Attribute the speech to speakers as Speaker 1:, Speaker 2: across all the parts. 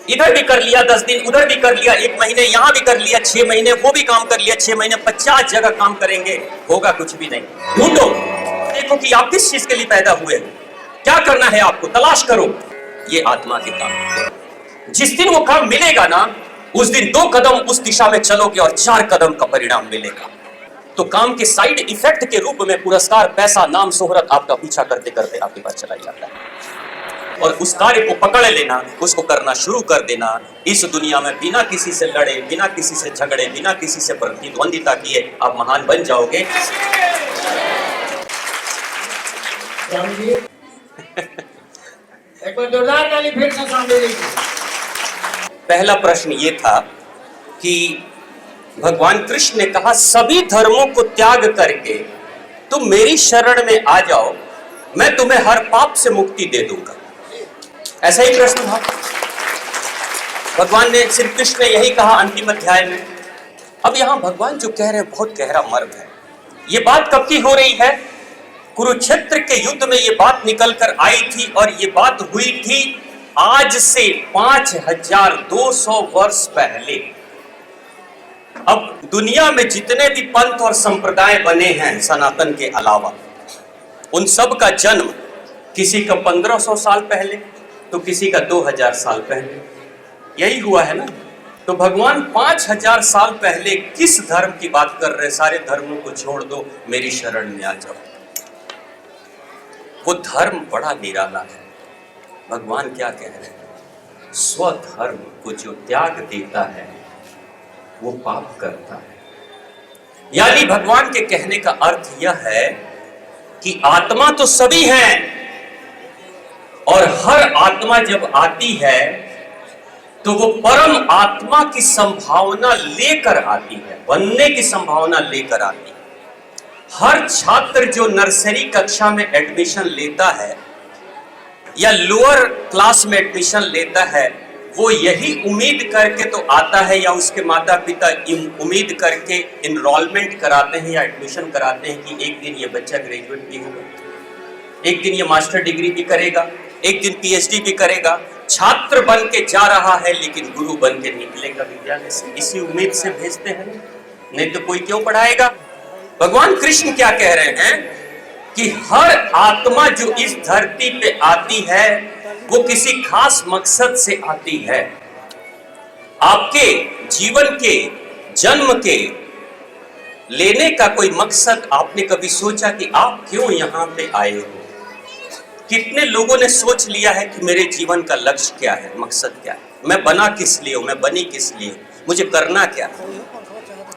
Speaker 1: इधर भी कर लिया 10 दिन, उधर भी कर लिया 1 महीने, यहां भी कर लिया 6 महीने, वो भी काम कर लिया 6 महीने, 50 जगह काम करेंगे, होगा कुछ भी नहीं। ढूंढो, देखो कि आप किस चीज के लिए पैदा हुए, क्या करना है आपको, तलाश करो। ये आत्मा के काम, जिस दिन वो काम मिलेगा ना, उस दिन 2 कदम उस दिशा में चलोगे और 4 कदम का परिणाम मिलेगा। तो काम के साइड इफेक्ट के रूप में पुरस्कार, पैसा, नाम, शोहरत आपका पीछा करते करते आपके पास चला जाता है। और उस कार्य को पकड़ लेना, उसको करना शुरू कर देना। इस दुनिया में बिना किसी से लड़े, बिना किसी से झगड़े, बिना किसी से प्रतिद्वंदिता किए आप महान बन जाओगे।
Speaker 2: एक बार जोरदार ताली फिर से सामने देखिए।
Speaker 1: पहला प्रश्न ये था कि भगवान कृष्ण ने कहा सभी धर्मों को त्याग करके तुम मेरी शरण में आ जाओ, मैं तुम्हें हर पाप से मुक्ति दे दूंगा। ऐसा ही प्रश्न था। भगवान ने, श्री कृष्ण ने यही कहा अंतिम अध्याय में। अब यहां भगवान जो कह रहे हैं बहुत गहरा मर्म है। ये बात कब की हो रही है? कुरुक्षेत्र के युद्ध में ये बात निकल कर आई थी और ये बात हुई थी आज से 5200 वर्ष पहले। अब दुनिया में जितने भी पंथ और संप्रदाय बने हैं सनातन के अलावा, उन सब का जन्म किसी का 1500 साल पहले तो किसी का 2000 साल पहले, यही हुआ है ना। तो भगवान 5000 साल पहले किस धर्म की बात कर रहे हैं? सारे धर्मों को छोड़ दो, मेरी शरण में आ जाओ। वो धर्म बड़ा निराला है। भगवान क्या कह रहे हैं? स्वधर्म को जो त्याग देता है वो पाप करता है। यानी भगवान के कहने का अर्थ यह है कि आत्मा तो सभी है और हर आत्मा जब आती है तो वो परम आत्मा की संभावना लेकर आती है, बनने की संभावना लेकर आती है। हर छात्र जो नर्सरी कक्षा में एडमिशन लेता है या लोअर क्लास में एडमिशन लेता है, वो यही उम्मीद करके तो आता है या उसके माता पिता उम्मीद करके इनरोलमेंट कराते हैं या एडमिशन कराते हैं कि एक दिन ये बच्चा ग्रेजुएट भी होगा, एक दिन ये मास्टर डिग्री भी करेगा, एक दिन पीएचडी भी करेगा। छात्र बन के जा रहा है लेकिन गुरु बन के निकलेगा विद्यालय से, इसी उम्मीद से भेजते हैं, नहीं तो कोई क्यों पढ़ाएगा। भगवान कृष्ण क्या कह रहे हैं कि हर आत्मा जो इस धरती पे आती है वो किसी खास मकसद से आती है। आपके जीवन के, जन्म के लेने का कोई मकसद आपने कभी सोचा कि आप क्यों यहां पे आए हो? कितने लोगों ने सोच लिया है कि मेरे जीवन का लक्ष्य क्या है, मकसद क्या है, मैं बना किस लिए हूं, मैं बनी किस लिए, मुझे करना क्या है?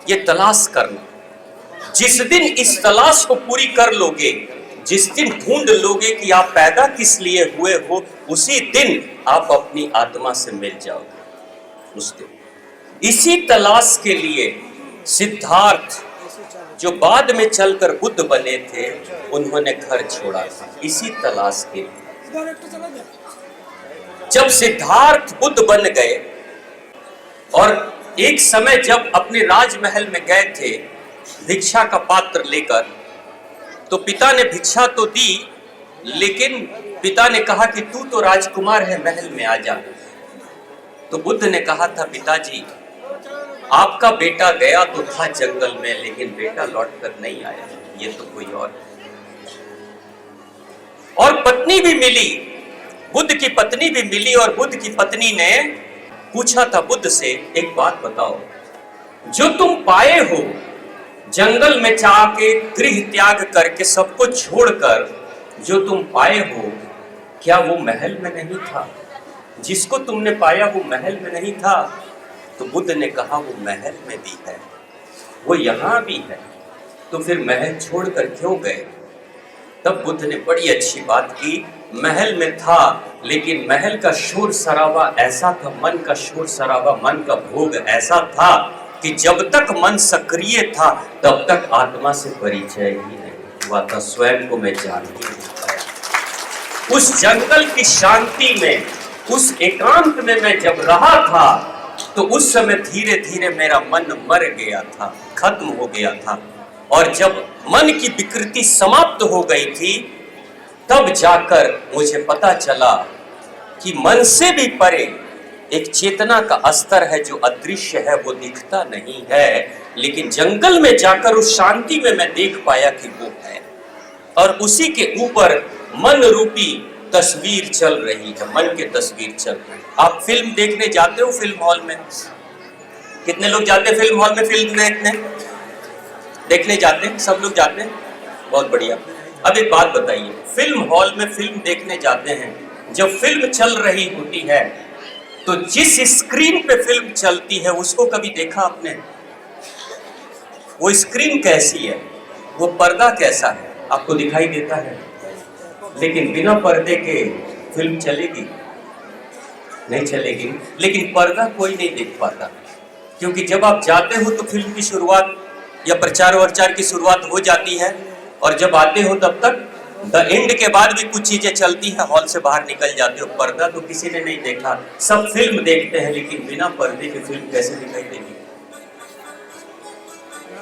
Speaker 1: ये तलाश करना। जिस दिन इस तलाश को पूरी कर लोगे, जिस दिन ढूंढ लोगे कि आप पैदा किस लिए हुए हो, उसी दिन आप अपनी आत्मा से मिल जाओगे। उस दिन इसी तलाश के लिए सिद्धार्थ जो बाद में चलकर बुद्ध बने थे, उन्होंने घर छोड़ा था इसी तलाश के लिए। जब सिद्धार्थ बुद्ध बन गए और एक समय जब अपने राजमहल में गए थे भिक्षा का पात्र लेकर, तो पिता ने भिक्षा तो दी, लेकिन पिता ने कहा कि तू तो राजकुमार है, महल में आ जा। तो बुद्ध ने कहा था, पिताजी आपका बेटा गया तो था जंगल में, लेकिन बेटा लौटकर नहीं आया, ये तो कोई और पत्नी भी मिली, बुद्ध की पत्नी भी मिली और बुद्ध की पत्नी ने पूछा था बुद्ध से, एक बात बताओ, जो तुम पाए हो जंगल में जाके गृह त्याग करके सबको छोड़कर, जो तुम पाए हो क्या वो महल में नहीं था? जिसको तुमने पाया वो महल में नहीं था? तो बुद्ध ने कहा वो महल में भी है, वो यहां भी है, तो फिर महल छोड़कर क्यों गए? तब बुद्ध ने बड़ी अच्छी बात की, महल में था लेकिन महल का शोर शराबा ऐसा था, मन का शोर शराबा, मन का भोग ऐसा था कि जब तक मन सक्रिय था तब तक आत्मा से परिचय ही नहीं हुआ था, स्वयं को मैं जान ही नहीं पाया। उस जंगल की शांति में, उस एकांत में मैं जब रहा था तो उस समय धीरे धीरे मेरा मन मर गया था, खत्म हो गया था। और जब मन की विकृति समाप्त हो गई थी तब जाकर मुझे पता चला कि मन से भी परे एक चेतना का स्तर है जो अदृश्य है, वो दिखता नहीं है, लेकिन जंगल में जाकर उस शांति में मैं देख पाया कि वो है। और उसी के ऊपर मन रूपी तस्वीर चल रही है, मन के तस्वीर चल रही है। आप फिल्म देखने जाते हो फिल्म हॉल में? कितने लोग जाते हैं फिल्म हॉल में फिल्म देखने जाते हैं? सब लोग जाते हैं, बहुत बढ़िया। अब एक बात बताइए, फिल्म हॉल में फिल्म देखने जाते हैं, जब फिल्म चल रही होती है तो जिस स्क्रीन पे फिल्म चलती है उसको कभी देखा आपने? वो स्क्रीन कैसी है, वो पर्दा कैसा है, आपको दिखाई देता है। लेकिन बिना पर्दे के फिल्म चलेगी? नहीं चलेगी। लेकिन पर्दा कोई नहीं देख पाता, क्योंकि जब आप जाते हो तो फिल्म की शुरुआत या प्रचार वरचार की शुरुआत हो जाती है, और जब आते हो तब तक द एंड के बाद भी कुछ चीजें चलती हैं, हॉल से बाहर निकल जाते हो। पर्दा तो किसी ने नहीं देखा, सब फिल्म देखते हैं, लेकिन बिना पर्दे की फिल्म कैसे दिखाई देगी?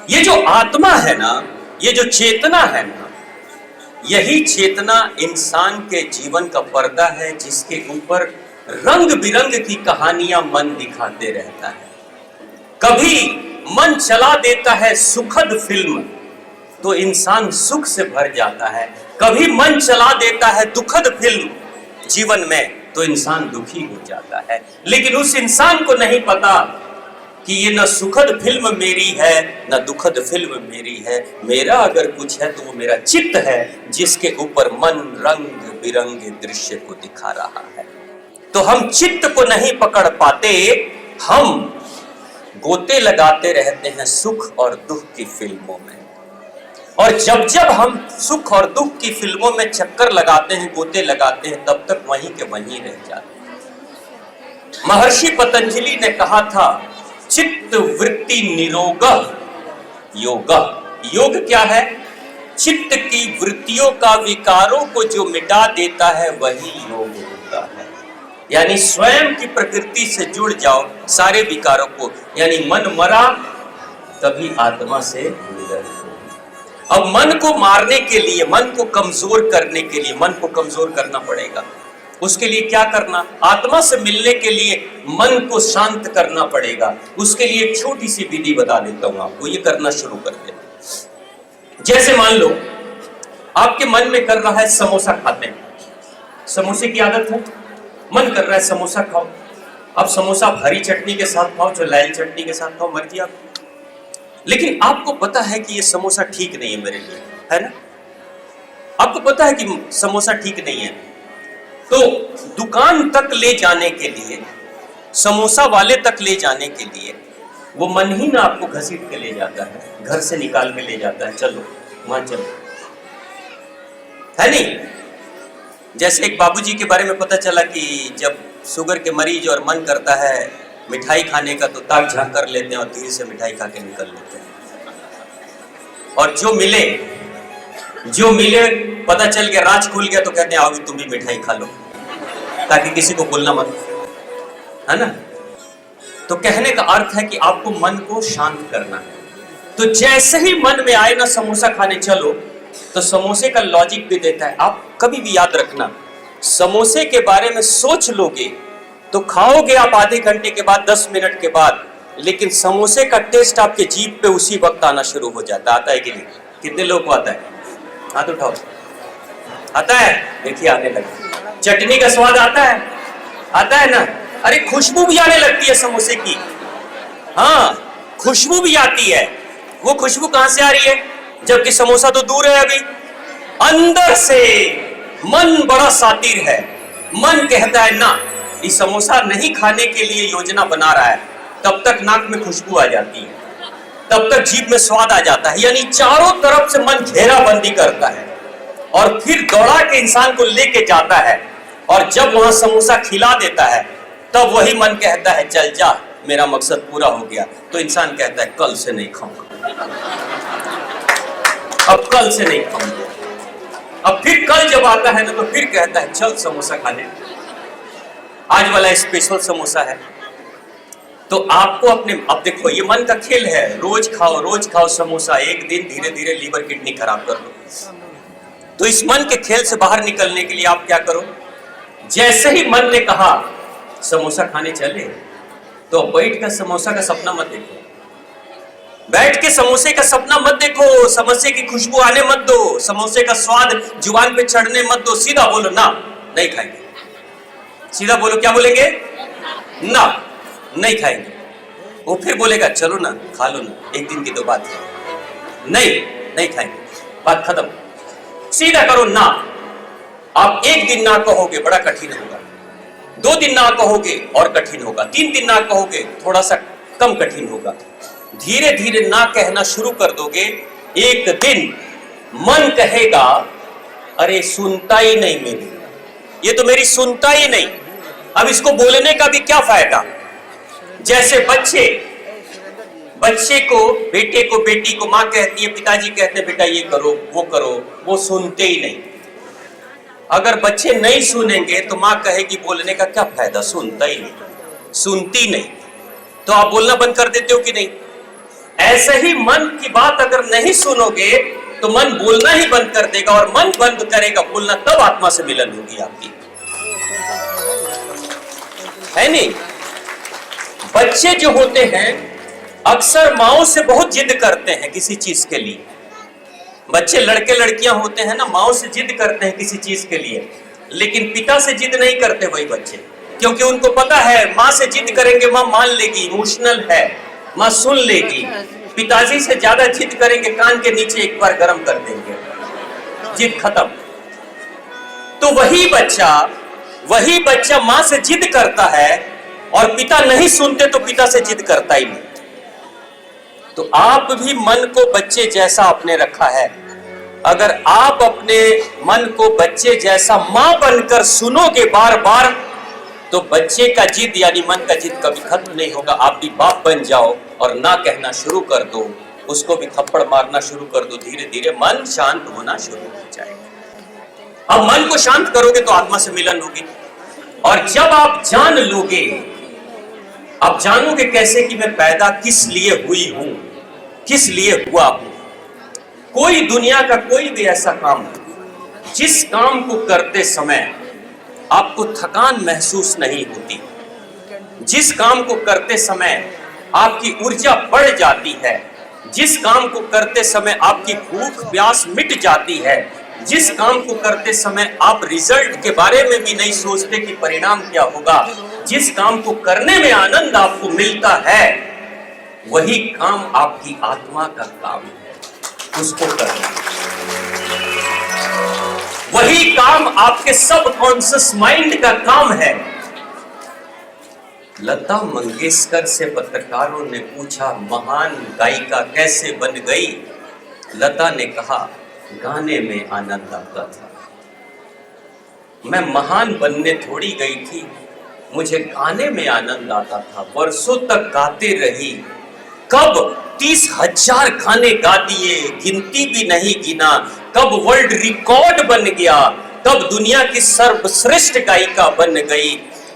Speaker 1: ये जो आत्मा है ना, ये जो चेतना है ना, यही चेतना इंसान के जीवन का पर्दा है, जिसके ऊपर रंग बिरंग की कहानियां मन दिखाते रहता है। कभी मन चला देता है सुखद फिल्म तो इंसान सुख से भर जाता है, कभी मन चला देता है दुखद फिल्म जीवन में तो इंसान दुखी हो जाता है। लेकिन उस इंसान को नहीं पता कि ये न सुखद फिल्म मेरी है न दुखद फिल्म मेरी है। मेरा अगर कुछ है तो वो मेरा चित्त है, जिसके ऊपर मन रंग बिरंगे दृश्य को दिखा रहा है। तो हम चित्त को नहीं पकड़ पाते, हम गोते लगाते रहते हैं सुख और दुख की फिल्मों में। और जब जब हम सुख और दुख की फिल्मों में चक्कर लगाते हैं, गोते लगाते हैं, तब तक वहीं के वहीं रह जाते हैं। महर्षि पतंजलि ने कहा था, चित्त वृत्ति निरोग योग। योग क्या है? चित्त की वृत्तियों का विकारों को जो मिटा देता है वही योग होता है। यानी स्वयं की प्रकृति से जुड़ जाओ, सारे विकारों को, यानी मन मरा तभी आत्मा से मिलन। अब मन को मारने के लिए, मन को कमजोर करने के लिए, मन को कमजोर करना पड़ेगा। उसके लिए क्या करना? आत्मा से मिलने के लिए मन को शांत करना पड़ेगा। उसके लिए एक छोटी सी विधि बता देता हूं आपको, ये करना शुरू कर देना। जैसे मान लो आपके मन में कर रहा है समोसा खाते हैं, समोसे की आदत है, मन कर रहा है समोसा खाओ। अब समोसा हरी चटनी के साथ खाओ, जो लाल चटनी के साथ खाओ, मर्जी आप। लेकिन आपको पता है कि ये समोसा ठीक नहीं है मेरे लिए, है ना? आपको पता है कि समोसा ठीक नहीं है, तो दुकान तक ले जाने के लिए, समोसा वाले तक ले जाने के लिए वो मन ही ना आपको घसीट के ले जाता है, घर से निकाल के ले जाता है, चलो वहां चलो, है नहीं? जैसे एक बाबूजी के बारे में पता चला कि जब शुगर के मरीज और मन करता है मिठाई खाने का तो ताक झांक कर लेते हैं और धीरे से मिठाई खा के निकल लेते हैं। और जो मिले पता चल गया, राज खुल गया, तो कहते हैं आओ तुम भी मिठाई खा लो, ताकि किसी को बोलना मत, है ना? तो कहने का अर्थ है कि आपको मन को शांत करना है। तो जैसे ही मन में आए ना समोसा खाने चलो, तो समोसे का लॉजिक भी देता है। आप कभी भी याद रखना, समोसे के बारे में सोच लोगे तो खाओगे आप आधे घंटे के बाद, 10 मिनट के बाद, लेकिन समोसे का टेस्ट आपके जीभ पे उसी वक्त आना शुरू हो जाता है। आता है कि नहीं? कितने लोग को आता है? हाथ उठाओ। आता है? देखिए आने लगा। चटनी का स्वाद आता है? आता है ना? अरे खुशबू भी आने लगती है समोसे की। हाँ, खुशबू भी आती है। वो खुशबू कहां से आ रही है? जबकि समोसा तो दूर है अभी। अंदर से मन बड़ा सातिर है, मन कहता है ना, ये समोसा नहीं खाने के लिए योजना बना रहा है। तब तक नाक में खुशबू आ जाती है, तब तक जीभ में स्वाद आ जाता है, यानी चारों तरफ से मन घेराबंदी करता है और फिर दौड़ा के इंसान को लेके जाता है। और जब वहां समोसा खिला देता है तब वही मन कहता है चल जा, मेरा मकसद पूरा हो गया। तो इंसान कहता है कल से नहीं खाऊंगा, अब कल से नहीं खाऊंगा। अब फिर कल जब आता है ना तो फिर कहता है चल समोसा खाने, आज वाला स्पेशल समोसा है। तो आपको अपने, अब देखो ये मन का खेल है, रोज खाओ समोसा, एक दिन धीरे धीरे लीवर किडनी खराब कर लो। तो इस मन के खेल से बाहर निकलने के लिए आप क्या करो? जैसे ही मन ने कहा समोसा खाने चले, तो बैठ कर समोसा का सपना मत देखो, बैठ के समोसे का सपना मत देखो, समोसे की खुशबू आने मत दो, समोसे का स्वाद जुबान पे चढ़ने मत दो। सीधा बोलो ना, नहीं खाएंगे। सीधा बोलो, क्या बोलेंगे? ना, नहीं खाएंगे। वो फिर बोलेगा चलो ना खा लो ना, एक दिन की तो बात है। नहीं, नहीं खाएंगे, बात खत्म। सीधा करो ना। आप एक दिन ना कहोगे, बड़ा कठिन होगा। 2 दिन ना कहोगे और कठिन होगा। 3 दिन ना कहोगे, थोड़ा सा कम कठिन होगा। धीरे धीरे ना कहना शुरू कर दोगे, एक दिन मन कहेगा अरे सुनता ही नहीं मेरी, ये तो मेरी सुनता ही नहीं, अब इसको बोलने का भी क्या फायदा। जैसे बच्चे को, बेटे को, बेटी को मां कहती है, पिताजी कहते हैं बेटा ये करो, वो सुनते ही नहीं। अगर बच्चे नहीं सुनेंगे तो मां कहेगी बोलने का क्या फायदा, सुनता ही नहीं, सुनती नहीं, तो आप बोलना बंद कर देते हो कि नहीं। ऐसे ही मन की बात अगर नहीं सुनोगे तो मन बोलना ही बंद कर देगा, और मन बंद करेगा बोलना, तब आत्मा से मिलन होगी आपकी, है नहीं। बच्चे जो होते हैं अक्सर माओ से बहुत जिद करते हैं किसी चीज के लिए। बच्चे लड़के लड़कियां होते हैं ना, माओ से जिद करते हैं किसी चीज के लिए, लेकिन पिता से जिद नहीं करते वही बच्चे, क्योंकि उनको पता है मां से जिद करेंगे मां मान लेगी, इमोशनल है, मां सुन लेगी। पिताजी से ज्यादा जिद करेंगे, कान के नीचे एक बार गर्म कर देंगे, जिद खत्म। तो वही बच्चा मां से जिद करता है, और पिता नहीं सुनते तो पिता से जिद करता ही नहीं। तो आप भी मन को बच्चे जैसा आपने रखा है। अगर आप अपने मन को बच्चे जैसा मां बनकर सुनोगे बार बार, तो बच्चे का जिद यानी मन का जिद कभी खत्म नहीं होगा। आप भी बाप बन जाओ और ना कहना शुरू कर दो, उसको भी थप्पड़ मारना शुरू कर दो, धीरे धीरे मन शांत होना शुरू हो जाएगा। अब मन को शांत करोगे तो आत्मा से मिलन होगी। और जब आप जान लोगे, आप जानोगे कैसे कि मैं पैदा किस लिए हुई हूं, किस लिए हुआ हूं। कोई दुनिया का कोई भी ऐसा काम है जिस काम को करते समय आपको थकान महसूस नहीं होती, जिस काम को करते समय आपकी ऊर्जा बढ़ जाती है, जिस काम को करते समय आपकी भूख प्यास मिट जाती है, जिस काम को करते समय आप रिजल्ट के बारे में भी नहीं सोचते कि परिणाम क्या होगा, जिस काम को करने में आनंद आपको मिलता है, वही काम आपकी आत्मा का काम है, उसको करना। वही काम आपके सबकॉन्शियस माइंड का काम है। लता मंगेशकर से पत्रकारों ने पूछा महान गायिका कैसे बन गई। लता ने कहा गाने में आनंद आता था। मैं महान बनने थोड़ी गई थी, मुझे गाने में आनंद आता था। वर्षों तक गाते रही, कब 30,000 गाने गा दिए, गिनती भी नहीं गिना, कब वर्ल्ड रिकॉर्ड बन गया, कब दुनिया की सर्वश्रेष्ठ गायिका बन गई,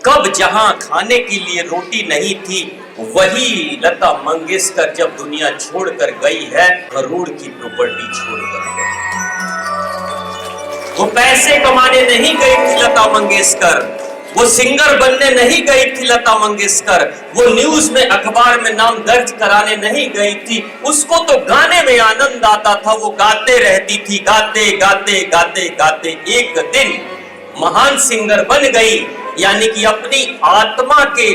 Speaker 1: कब जहां खाने के लिए रोटी नहीं थी वही लता मंगेशकर जब दुनिया छोड़कर गई है, करोड़ की प्रॉपर्टी छोड़कर गई। वो पैसे कमाने नहीं गई थी लता मंगेशकर, वो सिंगर बनने नहीं गई थी लता मंगेशकर, वो न्यूज में अखबार में नाम दर्ज कराने नहीं गई थी। उसको तो गाने में आनंद आता था, वो गाते रहती थी, गाते गाते गाते गाते एक दिन महान सिंगर बन गई। यानी कि अपनी आत्मा के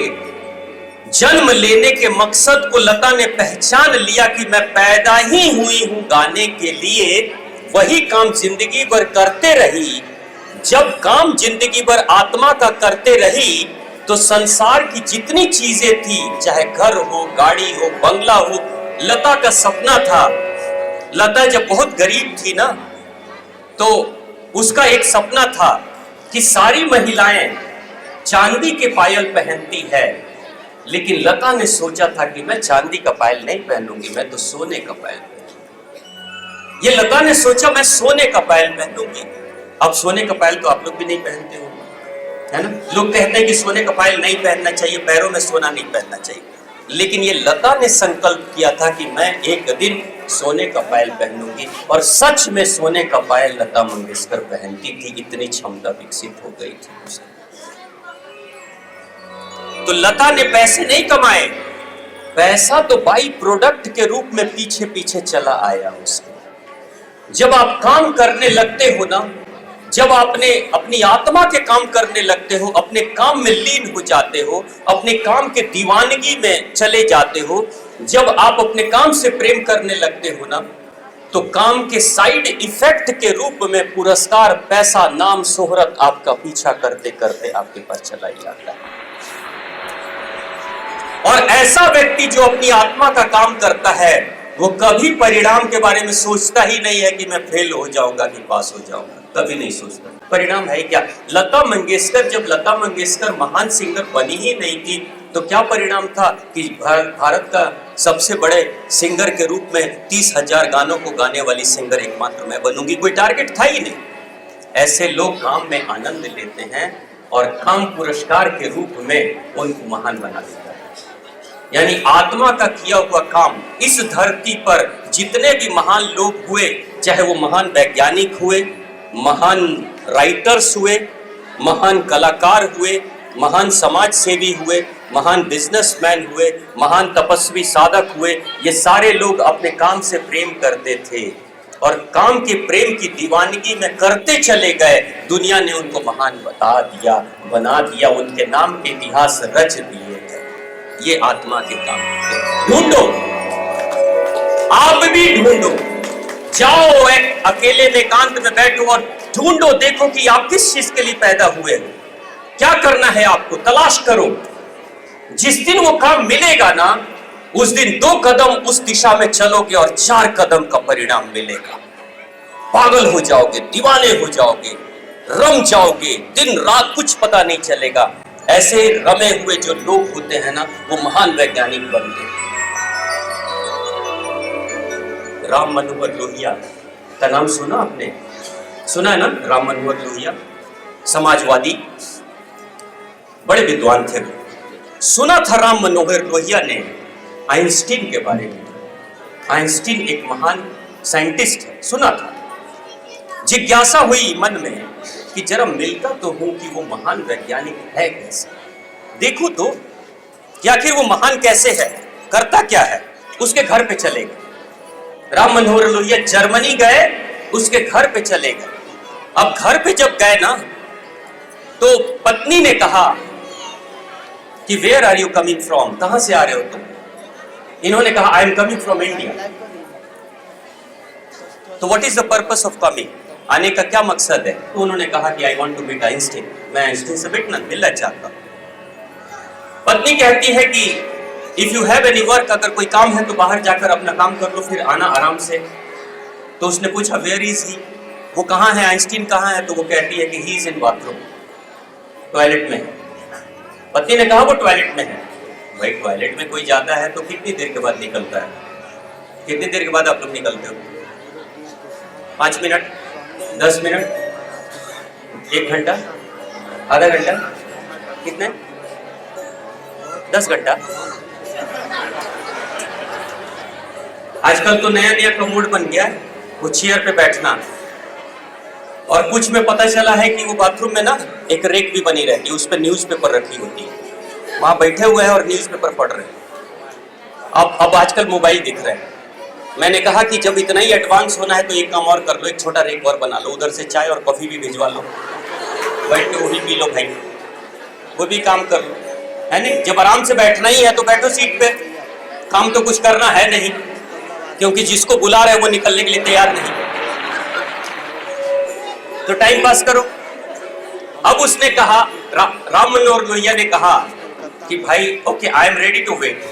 Speaker 1: जन्म लेने के मकसद को लता ने पहचान लिया कि मैं पैदा ही हुई हूं गाने के लिए। वही काम जिंदगी भर करते रही। जब काम जिंदगी भर आत्मा का करते रही तो संसार की जितनी चीजें थी, चाहे घर हो, गाड़ी हो, बंगला हो, लता का सपना था। लता जब बहुत गरीब थी ना, तो उसका एक सपना था कि सारी महिलाएं चांदी के पायल पहनती है, लेकिन लता ने सोचा था कि मैं चांदी का पायल नहीं पहनूंगी, मैं तो सोने का पायल पहनूंगी। ये लता ने सोचा मैं सोने का पायल पहनूंगी। अब सोने का पायल तो आप लोग भी नहीं पहनते हो, है ना। लोग कहते हैं कि सोने का पायल नहीं पहनना चाहिए, पैरों में सोना नहीं पहनना चाहिए, लेकिन ये लता ने संकल्प किया था कि मैं एक दिन सोने का पायल पहनूंगी। और सच में सोने का पायल लता मंगेशकर पहनती थी, इतनी क्षमता विकसित हो गई थी उसकी। तो लता ने पैसे नहीं कमाए, पैसा तो बाई प्रोडक्ट के रूप में पीछे पीछे चला आया उसके। जब आप काम करने लगते हो ना, जब आपने अपनी आत्मा के काम करने लगते हो, अपने काम में लीन हो जाते हो, अपने काम के दीवानगी में चले जाते हो, जब आप अपने काम से प्रेम करने लगते हो ना, तो काम के साइड इफेक्ट के रूप में पुरस्कार, पैसा, नाम, शोहरत आपका पीछा करते करते आपके पास चला ही जाता है। और ऐसा व्यक्ति जो अपनी आत्मा का काम करता है, वो कभी परिणाम के बारे में सोचता ही नहीं है कि मैं फेल हो जाऊंगा कि पास हो जाऊंगा, कभी नहीं सोचता। परिणाम है क्या? लता मंगेशकर, जब लता मंगेशकर महान सिंगर बनी ही नहीं थी, तो क्या परिणाम था कि भारत का सबसे बड़े सिंगर के रूप में 30,000 गानों को गाने वाली सिंगर एकमात्र मैं बनूंगी? कोई टारगेट था ही नहीं। ऐसे लोग काम में आनंद लेते हैं और काम पुरस्कार के रूप में उनको महान बना देता है। यानी आत्मा का किया हुआ काम, इस धरती पर जितने भी महान लोग हुए, चाहे वो महान वैज्ञानिक हुए, महान राइटर्स हुए, महान कलाकार हुए, महान समाज सेवी हुए, महान बिजनेसमैन हुए, महान तपस्वी साधक हुए, ये सारे लोग अपने काम से प्रेम करते थे और काम के प्रेम की दीवानगी में करते चले गए। दुनिया ने उनको महान बता दिया, बना दिया, उनके नाम के इतिहास रच दिए गए। ये आत्मा के काम। ढूंढो, आप भी ढूंढो, जाओ एक अकेले में एकांत में बैठो और ढूंढो, देखो कि आप किस चीज के लिए पैदा हुए हो, क्या करना है आपको, तलाश करो। जिस दिन वो काम मिलेगा ना, उस दिन 2 कदम उस दिशा में चलोगे और 4 कदम का परिणाम मिलेगा। पागल हो जाओगे, दीवाने हो जाओगे, रम जाओगे, दिन रात कुछ पता नहीं चलेगा। ऐसे रमे हुए जो लोग होते हैं ना, वो महान वैज्ञानिक बनते हैं। राम मनोहर लोहिया का नाम सुना आपने? सुना है ना? राम मनोहर लोहिया समाजवादी, बड़े विद्वान थे। सुना था राम मनोहर लोहिया ने आइंस्टीन के बारे में। आइंस्टीन एक महान साइंटिस्ट है, सुना था। जिज्ञासा हुई मन में कि जरा मिलता तो हूं कि वो महान वैज्ञानिक है कैसे, देखो तो कि आखिर वो महान कैसे है, करता क्या है। उसके घर पे चले गए। राम मनोहर लोहिया जर्मनी गए, उसके घर पे चले गए। अब घर पे जब गए ना, तो पत्नी ने कहा कि where are you coming from, कहां से आ रहे हो तुम? इन्होंने कहा I am coming from India. तो what is the purpose of coming, आने का क्या मकसद है? तो उन्होंने कहा कि I want to meet Einstein, मैं आइंस्टीन से मिलना चाहता हूं। पत्नी कहती है कि if you have any work, अगर कोई काम है तो बाहर जाकर अपना काम कर लो, फिर आना आराम से। तो उसने पूछा वेयर इज ही, वो कहाँ है, आइंस्टीन कहाँ है? तो वो कहती है कि he is in bathroom, toilet में है। पत्नी ने कहा वो टॉयलेट में है। भाई टॉयलेट में कोई जाता है तो कितनी देर के बाद निकलता है? कितनी देर के बाद आप लोग निकलते हो? 5 मिनट, 10 मिनट, 1 घंटा, आधा घंटा, कितने? 10 घंटा। आजकल तो नया नया का मूड बन गया है, वो चेयर पे बैठना। और कुछ में पता चला है कि वो बाथरूम में ना एक रेक भी बनी रहती है, उस पर न्यूज़पेपर रखी होती है, वहां बैठे हुए हैं और न्यूज़पेपर पढ़ रहे हैं। अब आजकल मोबाइल दिख रहे हैं। मैंने कहा कि जब इतना ही एडवांस होना है तो एक काम और कर लो, एक छोटा रेक और बना लो, उधर से चाय और कॉफी भी भिजवा लो, बैठ के वो भी पी लो भाई, वो भी काम कर लो, है नहीं? जब आराम से बैठना ही है तो बैठो सीट पे, काम तो कुछ करना है नहीं, क्योंकि जिसको बुला रहे वो निकलने के लिए तैयार नहीं, तो टाइम पास करो। अब उसने कहा, राम मनोहर लोहिया ने कहा कि भाई okay I am ready to wait,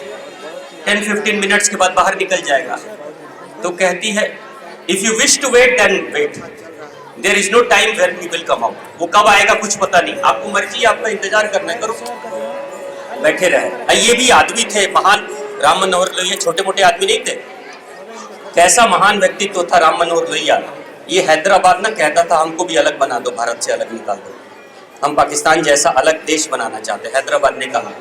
Speaker 1: 10-15 minutes के बाद बाहर निकल जाएगा। तो कहती है if you wish to wait then wait, there is no time where he will come out. वो कब आएगा कुछ पता नहीं, आपको मर्जी, आपका इंतजार करना है, करो, बैठे रहे। ये भी आदमी थे महान, राम मनोहर लोहिया छोटे मोटे आदमी नहीं थे। कैसा महान व्यक्तित्व था राम मनोहर लोहिया। ये हैदराबाद ना कहता था हमको भी अलग बना दो, भारत से अलग निकाल दो, हम पाकिस्तान जैसा अलग देश बनाना चाहते। हैदराबाद ने कहा,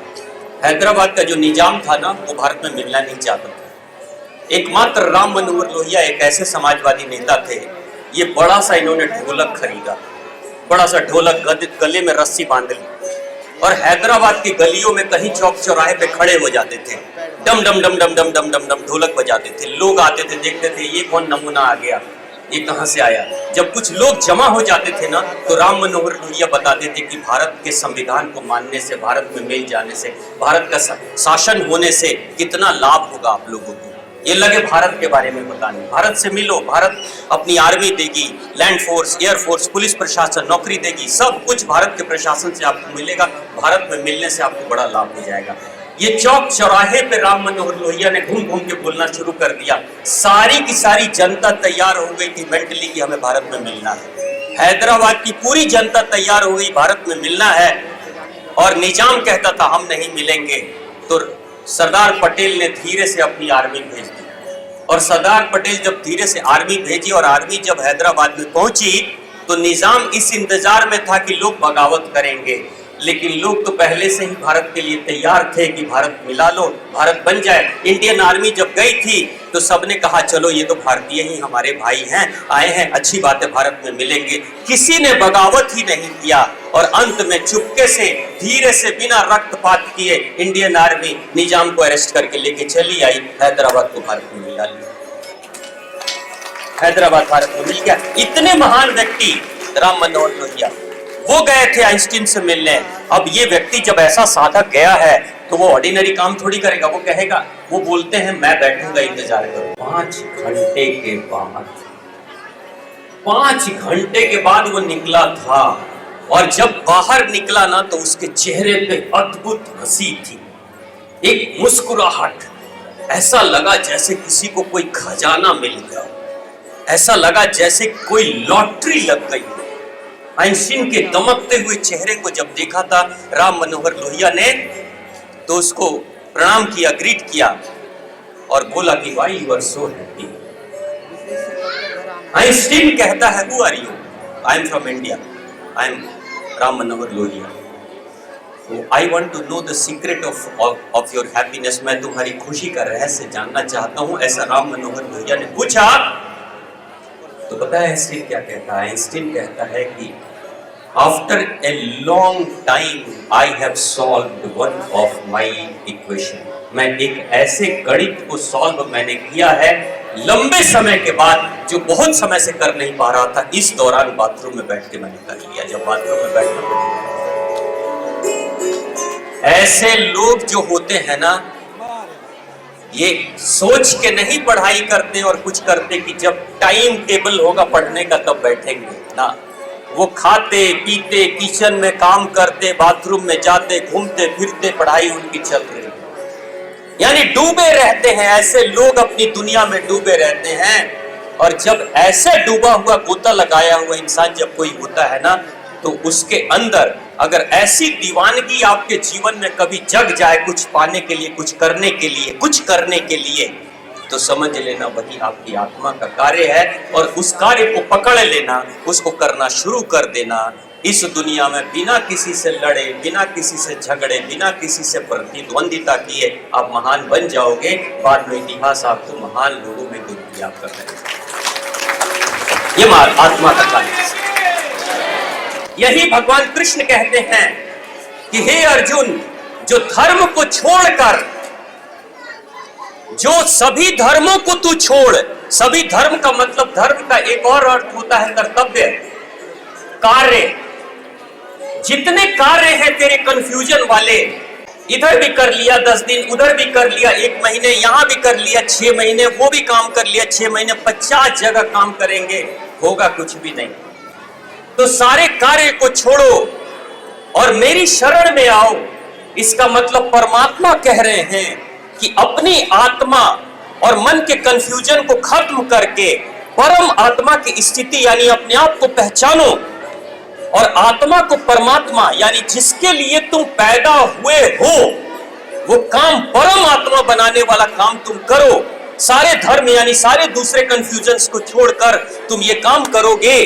Speaker 1: हैदराबाद का जो निजाम था ना वो भारत में मिलना नहीं चाहता था। एकमात्र राम मनोहर लोहिया एक ऐसे समाजवादी नेता थे, ये बड़ा सा इन्होंने ढोलक खरीदा, बड़ा सा ढोलक, गले में रस्सी बांध ली और हैदराबाद की गलियों में कहीं चौक चौराहे पे खड़े हो जाते थे, डम डम डम डम डम डम डम डम ढोलक बजाते थे। लोग आते थे, देखते थे ये कौन नमूना आ गया, ये कहां से आया। जब कुछ लोग जमा हो जाते थे ना, तो राम मनोहर लोहिया बताते थे कि भारत के संविधान को मानने से, भारत में मिल जाने से, भारत का शासन होने से कितना लाभ होगा आप लोगों को। ये लगे भारत के बारे में बताने। भारत से मिलो, भारत अपनी आर्मी देगी, land force, air force, police प्रशासन, नौकरी देगी, सब कुछ भारत के प्रशासन से आपको मिलेगा। भारत में मिलने से आपको बड़ा लाभ हो जाएगा। ये चौक चौराहे पे राम मनोहर लोहिया ने घूम घूम के बोलना शुरू कर दिया। सारी की सारी जनता तैयार हो गई थी मेंटली कि हमें भारत में मिलना है। हैदराबाद की पूरी जनता तैयार हो गई, भारत में मिलना है। और निजाम कहता था हम नहीं मिलेंगे, तो सरदार पटेल ने धीरे से अपनी आर्मी भेज दी। और सरदार पटेल जब धीरे से आर्मी भेजी और आर्मी जब हैदराबाद में पहुंची, तो निजाम इस इंतजार में था कि लोग बगावत करेंगे। लेकिन लोग तो पहले से ही भारत के लिए तैयार थे कि भारत मिला लो, भारत बन जाए। इंडियन आर्मी जब गई थी तो सबने कहा चलो ये तो भारतीय ही हमारे भाई हैं, आए हैं, अच्छी बात है, भारत में मिलेंगे। किसी ने बगावत ही नहीं किया और अंत में चुपके से, धीरे से, बिना रक्तपात किए इंडियन आर्मी निजाम को अरेस्ट करके लेके चली आई, हैदराबाद को भारत में मिला लिया। हैदराबाद भारत में मिल गया। इतने महान व्यक्ति राम मनोहर लोहिया, वो गए थे आइंस्टीन से मिलने। अब ये व्यक्ति जब ऐसा साधक गया है तो वो ऑर्डिनरी काम थोड़ी करेगा। वो कहेगा, वो बोलते हैं मैं बैठूंगा, इंतजार करो। 5 घंटे के बाद, 5 घंटे के बाद वो निकला था। और जब बाहर निकला ना, तो उसके चेहरे पे अद्भुत हंसी थी, एक मुस्कुराहट। ऐसा लगा जैसे किसी को कोई खजाना मिल गया, ऐसा लगा जैसे कोई लॉटरी लग गई। आइंस्टीन के दमकते हुए चेहरे को जब देखा था राम मनोहर लोहिया ने, तो उसको प्रणाम किया, ग्रीट किया और बोला कि why you are so happy. Einstein कहता है who are you? I am from India, I am Ram Manohar Lohia. I want to know the secret of your happiness. मैं तुम्हारी खुशी का रहस्य जानना चाहता हूं, ऐसा राम मनोहर लोहिया ने पूछा। तो पता है आइंस्टीन क्या कहता है? आइंस्टीन कहता है कि after a long time I have solved one of my equation. मैं एक ऐसे गणित को सॉल्व मैंने किया है लंबे समय के बाद, जो बहुत समय से कर नहीं पा रहा था। इस दौरान बाथरूम में बैठ के मैंने कर लिया। जब बाथरूम में बैठा, ऐसे लोग जो होते हैं ना, ये सोच के नहीं पढ़ाई करते और कुछ करते कि जब टाइम टेबल होगा पढ़ने का तब बैठेंगे ना। वो खाते पीते, किचन में काम करते, बाथरूम में जाते, घूमते फिरते, पढ़ाई उनकी चल रही है, यानी डूबे रहते हैं। ऐसे लोग अपनी दुनिया में डूबे रहते हैं। और जब ऐसे डूबा हुआ, गोता लगाया हुआ इंसान जब कोई होता है ना, तो उसके अंदर अगर ऐसी दीवानगी आपके जीवन में कभी जग जाए, कुछ पाने के लिए, कुछ करने के लिए, कुछ करने के लिए, तो समझ लेना वही आपकी आत्मा का कार्य है। और उस कार्य को पकड़ लेना, उसको करना शुरू कर देना। इस दुनिया में बिना किसी से लड़े, बिना किसी से झगड़े, बिना किसी से प्रतिद्वंदिता किए आप महान बन जाओगे। बाद में इतिहास आपको महान लोगों में याद कर देगा। ये आत्मा का कार्य है। यही भगवान कृष्ण कहते हैं कि हे अर्जुन, जो धर्म को छोड़कर, जो सभी धर्मों को तू छोड़, सभी धर्म का मतलब, धर्म का एक और अर्थ होता है कर्तव्य, कार्य। जितने कार्य हैं तेरे कंफ्यूजन वाले, इधर भी कर लिया 10 दिन, उधर भी कर लिया 1 महीने, यहां भी कर लिया 6 महीने, वो भी काम कर लिया 6 महीने, 50 जगह काम करेंगे, होगा कुछ भी नहीं। तो सारे कार्य को छोड़ो और मेरी शरण में आओ। इसका मतलब परमात्मा कह रहे हैं कि अपनी आत्मा और मन के कंफ्यूजन को खत्म करके परम आत्मा की स्थिति यानी अपने आप को पहचानो और आत्मा को परमात्मा यानी जिसके लिए तुम पैदा हुए हो, वो काम परम आत्मा बनाने वाला काम तुम करो। सारे धर्म यानी सारे दूसरे कंफ्यूजन्स को छोड़कर तुम ये काम करोगे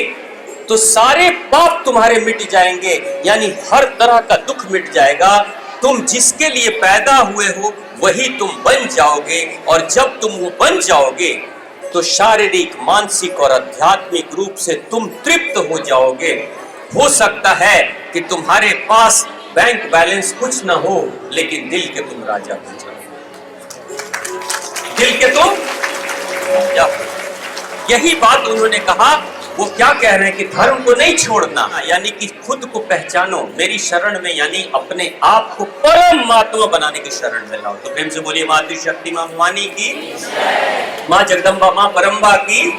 Speaker 1: तो सारे पाप तुम्हारे मिट जाएंगे, यानी हर तरह का दुख मिट जाएगा। तुम जिसके लिए पैदा हुए हो वही तुम बन जाओगे। और जब तुम वो बन जाओगे तो शारीरिक, मानसिक और आध्यात्मिक रूप से तुम तृप्त हो जाओगे। हो सकता है कि तुम्हारे पास बैंक बैलेंस कुछ ना हो, लेकिन दिल के तुम राजा बन जाओ। दिल के तुम राजा। यही बात उन्होंने कहा। वो क्या कह रहे हैं कि धर्म को नहीं छोड़ना, यानी कि खुद को पहचानो मेरी शरण में, यानी अपने आप को परमात्मा बनाने की शरण में लाओ। तो प्रेम से बोलिए, मातृशक्ति मां भवानी की, मां जगदम्बा मां परम्बा की।